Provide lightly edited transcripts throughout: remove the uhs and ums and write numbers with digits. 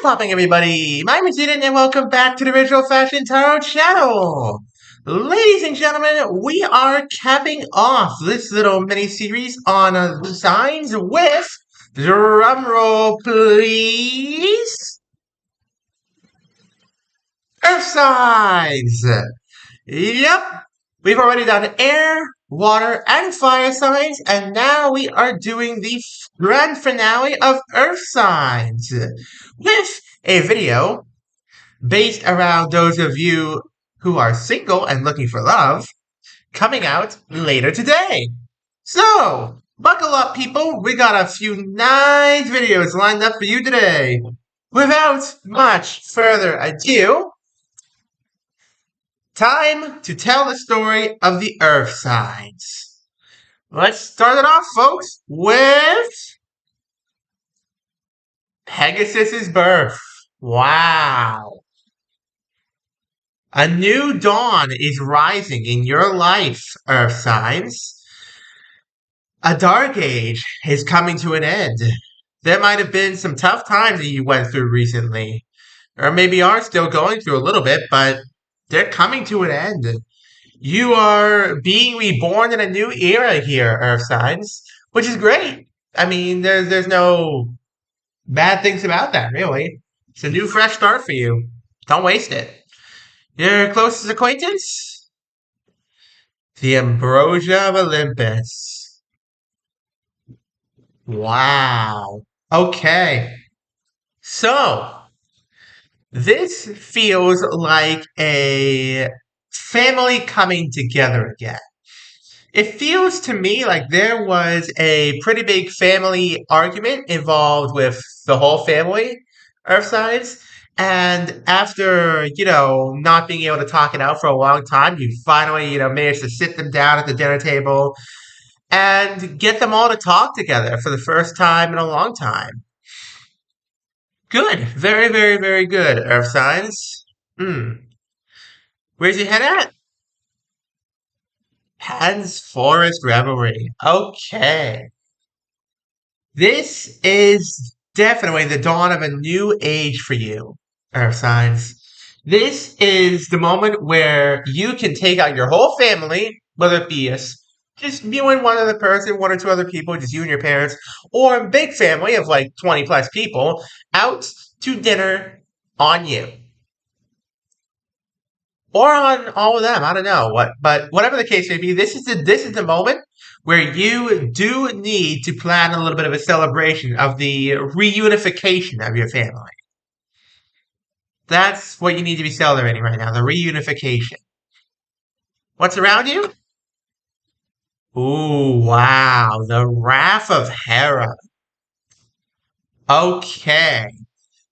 Popping, everybody? My name is Eden, and welcome back to the Original Fashion Tarot channel. Ladies and gentlemen, we are capping off this little mini-series on signs with, drumroll please, Earth signs. Yep, we've already done air, water, and fire signs, and now we are doing the grand finale of Earth signs with a video based around those of you who are single and looking for love coming out later today. So, buckle up, people. We got a few nice videos lined up for you today. Without much further ado, time to tell the story of the Earth signs. Let's start it off, folks, with Pegasus's birth. Wow. A new dawn is rising in your life, Earth signs. A dark age is coming to an end. There might have been some tough times that you went through recently, or maybe are still going through a little bit, but they're coming to an end. You are being reborn in a new era here, Earth signs, which is great. I mean, there's no bad things about that, really. It's a new, fresh start for you. Don't waste it. Your closest acquaintance? The Ambrosia of Olympus. Wow. Okay. So, this feels like a family coming together again. It feels to me like there was a pretty big family argument involved with the whole family, Earth signs. And after, not being able to talk it out for a long time, you finally, managed to sit them down at the dinner table and get them all to talk together for the first time in a long time. Good. Very, very, very good, Earth signs. Where's your head at? Pan's Forest Revelry. Okay. This is definitely the dawn of a new age for you, Earth signs. This is the moment where you can take out your whole family, whether it be just you and one other person, one or two other people, just you and your parents, or a big family of like 20 plus people, out to dinner on you. Or on all of them, I don't know what, but whatever the case may be, this is the moment where you do need to plan a little bit of a celebration of the reunification of your family. That's what you need to be celebrating right now, the reunification. What's around you? Ooh, wow, the Wrath of Hera. Okay,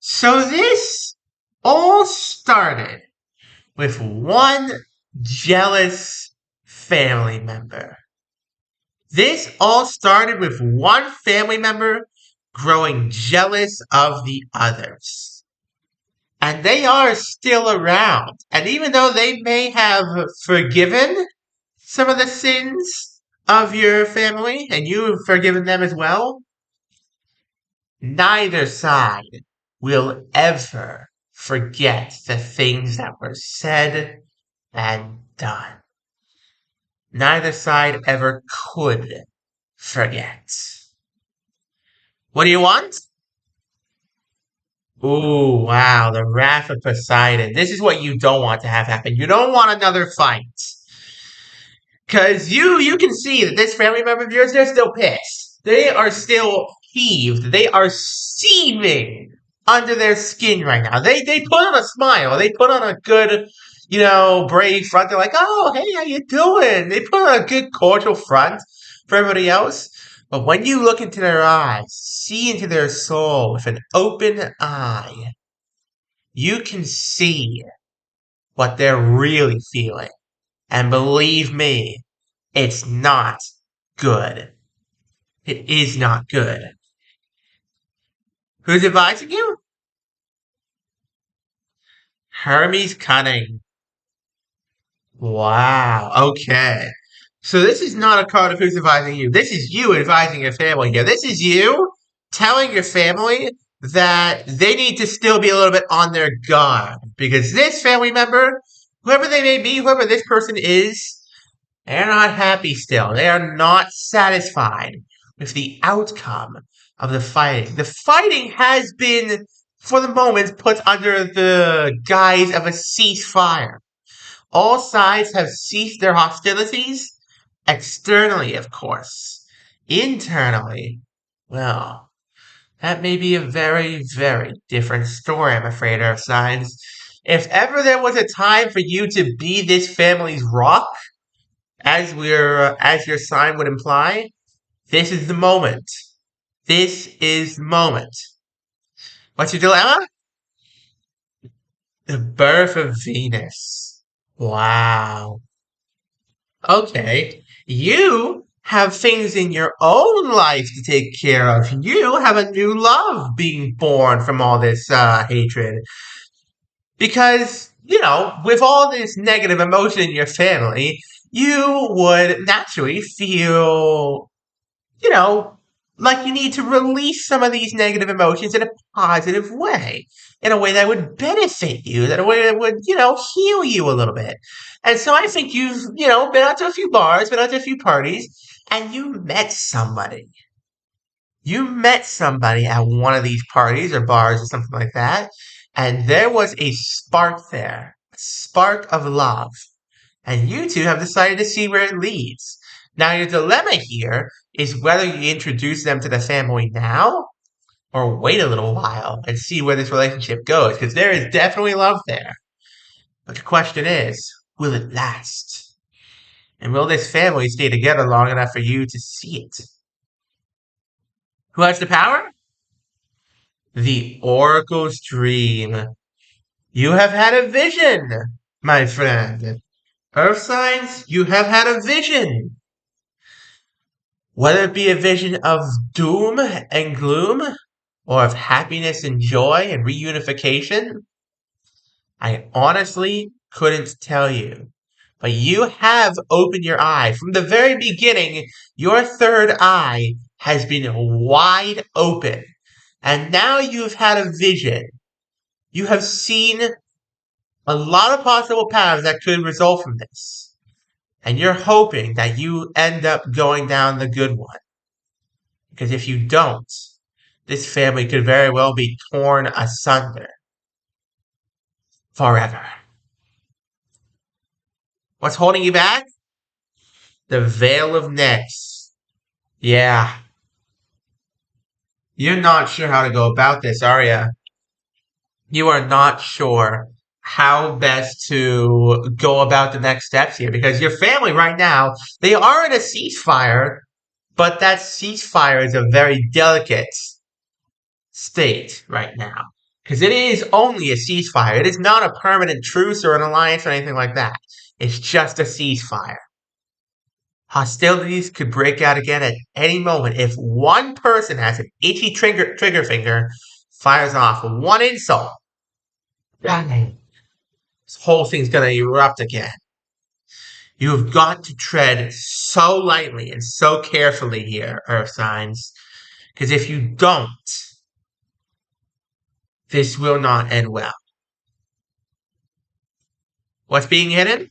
so this all started with one jealous family member. This all started with one family member growing jealous of the others. And they are still around. And even though they may have forgiven some of the sins of your family, and you've forgiven them as well, neither side will ever forget the things that were said and done. Neither side ever could forget. What do you want? Ooh, wow, the Wrath of Poseidon. This is what you don't want to have happen. You don't want another fight. Because you can see that this family member of yours, they're still pissed. They are still heaved. They are seething under their skin right now. They put on a smile. They put on a good, brave front. They're like, oh, hey, how you doing? They put on a good cordial front for everybody else. But when you look into their eyes, see into their soul with an open eye, you can see what they're really feeling. And believe me, it's not good. It is not good. Who's advising you? Hermes Cunning. Wow, okay. So this is not a card of who's advising you. This is you advising your family here. This is you telling your family that they need to still be a little bit on their guard because this family member, whoever they may be, whoever this person is, they're not happy still. They are not satisfied with the outcome of the fighting. The fighting has been, for the moment, put under the guise of a ceasefire. All sides have ceased their hostilities, externally, of course. Internally, well, that may be a very, very different story, I'm afraid, Earth signs. If ever there was a time for you to be this family's rock, as your sign would imply, this is the moment. This is the moment. What's your dilemma? The birth of Venus. Wow. Okay. You have things in your own life to take care of. You have a new love being born from all this hatred. Because, with all this negative emotion in your family, you would naturally feel, you know, like you need to release some of these negative emotions in a positive way, in a way that would benefit you, in a way that would, heal you a little bit. And so I think you've, been out to a few bars, been out to a few parties, and you met somebody. You met somebody at one of these parties or bars or something like that, and there was a spark there, a spark of love. And you two have decided to see where it leads. Now, your dilemma here is whether you introduce them to the family now or wait a little while and see where this relationship goes, because there is definitely love there. But the question is, will it last? And will this family stay together long enough for you to see it? Who has the power? The Oracle's dream. You have had a vision, my friend. Earth signs, you have had a vision. Whether it be a vision of doom and gloom, or of happiness and joy and reunification, I honestly couldn't tell you. But you have opened your eye. From the very beginning, your third eye has been wide open. And now you've had a vision. You have seen a lot of possible paths that could result from this. And you're hoping that you end up going down the good one. Because if you don't, this family could very well be torn asunder forever. What's holding you back? The Veil of Nyx. Yeah. You're not sure how to go about this, are you? You are not sure how best to go about the next steps here because your family right now, they are in a ceasefire, but that ceasefire is a very delicate state right now. Because it is only a ceasefire. It is not a permanent truce or an alliance or anything like that. It's just a ceasefire. Hostilities could break out again at any moment if one person has an itchy trigger finger, fires off one insult. Dang. This whole thing's gonna erupt again. You have got to tread so lightly and so carefully here, Earth signs. Because if you don't, this will not end well. What's being hidden?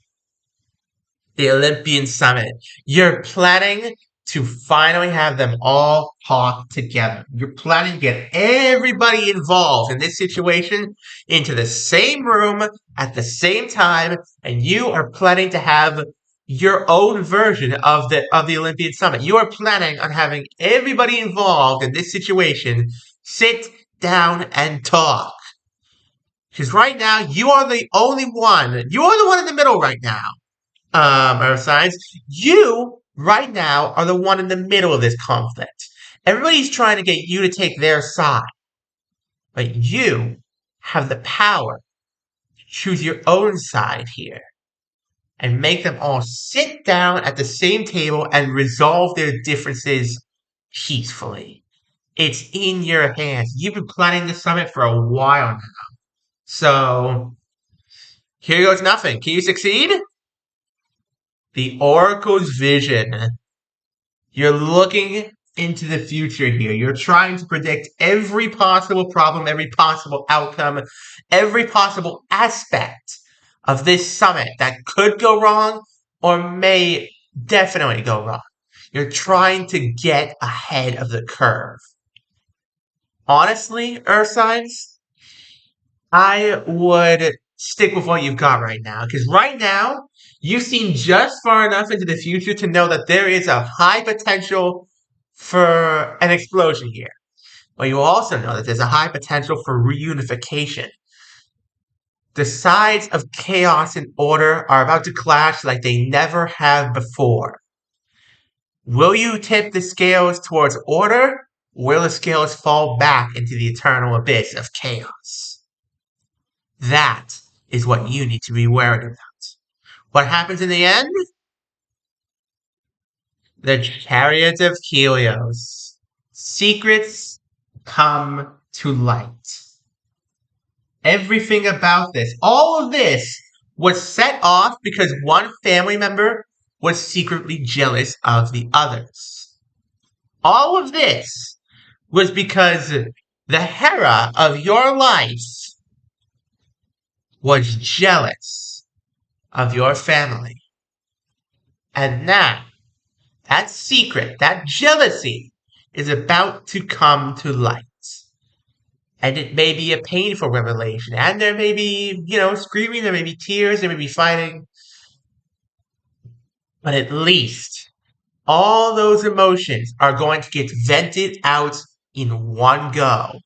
The Olympian Summit. You're planning to finally have them all talk together. You're planning to get everybody involved in this situation into the same room at the same time, and you are planning to have your own version of the Olympian Summit. You are planning on having everybody involved in this situation sit down and talk. Because right now, you are the only one. You are the one in the middle right now. Earth signs, you right now are the one in the middle of this conflict. Everybody's trying to get you to take their side, but you have the power to choose your own side here and make them all sit down at the same table and resolve their differences peacefully. It's in your hands. You've been planning the summit for a while now. So, here goes nothing. Can you succeed? The Oracle's vision. You're looking into the future here. You're trying to predict every possible problem, every possible outcome, every possible aspect of this summit that could go wrong or may definitely go wrong. You're trying to get ahead of the curve. Honestly, Earth signs, I would stick with what you've got right now. Because right now, you've seen just far enough into the future to know that there is a high potential for an explosion here. But you also know that there's a high potential for reunification. The sides of chaos and order are about to clash like they never have before. Will you tip the scales towards order? Or will the scales fall back into the eternal abyss of chaos? That is what you need to be worried about. What happens in the end? The Chariot of Helios. Secrets come to light. Everything about this, all of this, was set off because one family member was secretly jealous of the others. All of this was because the Hera of your life was jealous of your family. And now, that secret, that jealousy, is about to come to light. And it may be a painful revelation. And there may be, screaming, there may be tears, there may be fighting. But at least all those emotions are going to get vented out in one go.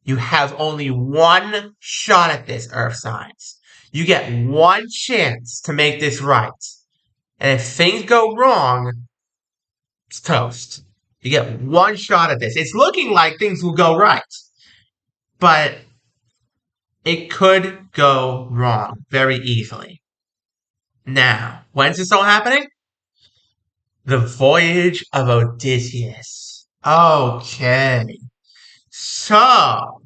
You have only one shot at this, Earth signs. You get one chance to make this right. And if things go wrong, it's toast. You get one shot at this. It's looking like things will go right. But it could go wrong very easily. Now, when's this all happening? The Voyage of Odysseus. Okay. So,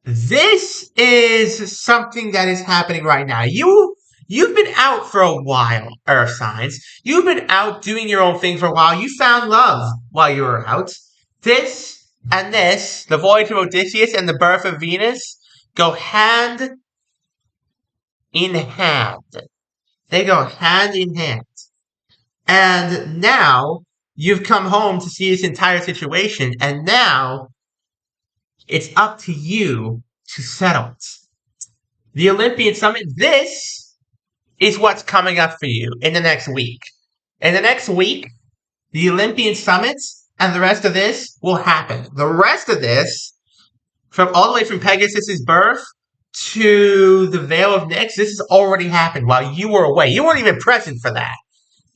this is something that is happening right now. You've been out for a while, Earth signs. You've been out doing your own thing for a while. You found love while you were out. This and this, the Voyage of Odysseus and the birth of Venus, go hand in hand. They go hand in hand. And now you've come home to see this entire situation, and now it's up to you to settle it. The Olympian Summit, this is what's coming up for you in the next week. In the next week, the Olympian Summit and the rest of this will happen. The rest of this, from all the way from Pegasus's birth to the Veil of Nyx, this has already happened while you were away. You weren't even present for that.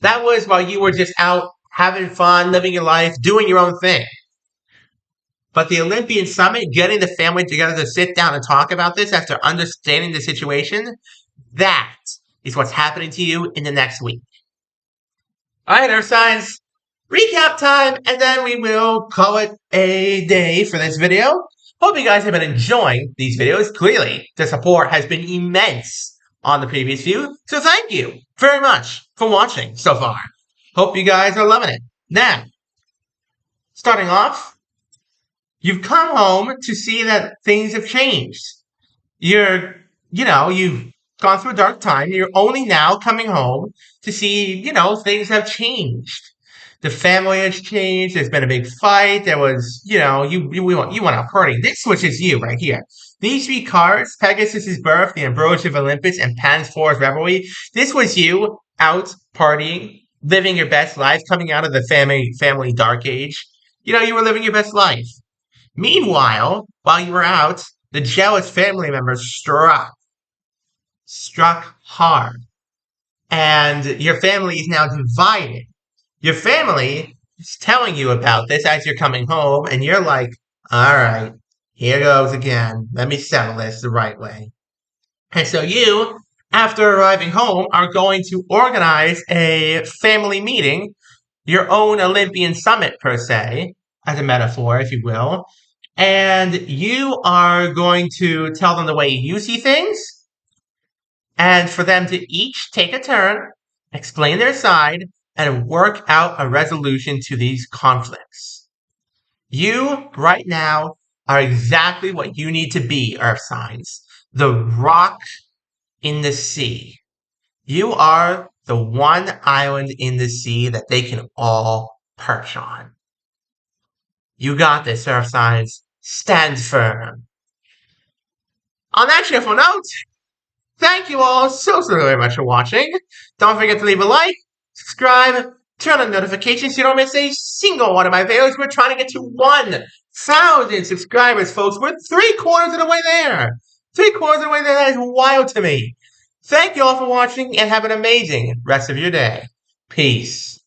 That was while you were just out having fun, living your life, doing your own thing. But the Olympian Summit, getting the family together to sit down and talk about this after understanding the situation, that is what's happening to you in the next week. All right, Earth signs, recap time, and then we will call it a day for this video. Hope you guys have been enjoying these videos. Clearly, the support has been immense on the previous few, so thank you very much for watching so far. Hope you guys are loving it. Now, starting off, you've come home to see that things have changed. You've gone through a dark time. You're only now coming home to see, things have changed. The family has changed. There's been a big fight. There was, you went out partying. This was just you right here. These three cards, Pegasus's birth, the Ambrosia of Olympus, and Pan's Forest Revelry, this was you out partying, living your best life, coming out of the family dark age. You were living your best life. Meanwhile, while you were out, the jealous family members struck hard. And your family is now divided. Your family is telling you about this as you're coming home, and you're like, all right, here goes again. Let me settle this the right way. And so you, after arriving home, are going to organize a family meeting, your own Olympian Summit, per se, as a metaphor, if you will. And you are going to tell them the way you see things, and for them to each take a turn, explain their side, and work out a resolution to these conflicts. You, right now, are exactly what you need to be, Earth signs. The rock in the sea. You are the one island in the sea that they can all perch on. You got this, Earth signs. Stand firm. On that cheerful note, thank you all so very much for watching. Don't forget to leave a like, subscribe, turn on notifications so you don't miss a single one of my videos. We're trying to get to 1,000 subscribers, folks. We're 3/4 of the way there. 3/4 of the way there. That is wild to me. Thank you all for watching and have an amazing rest of your day. Peace.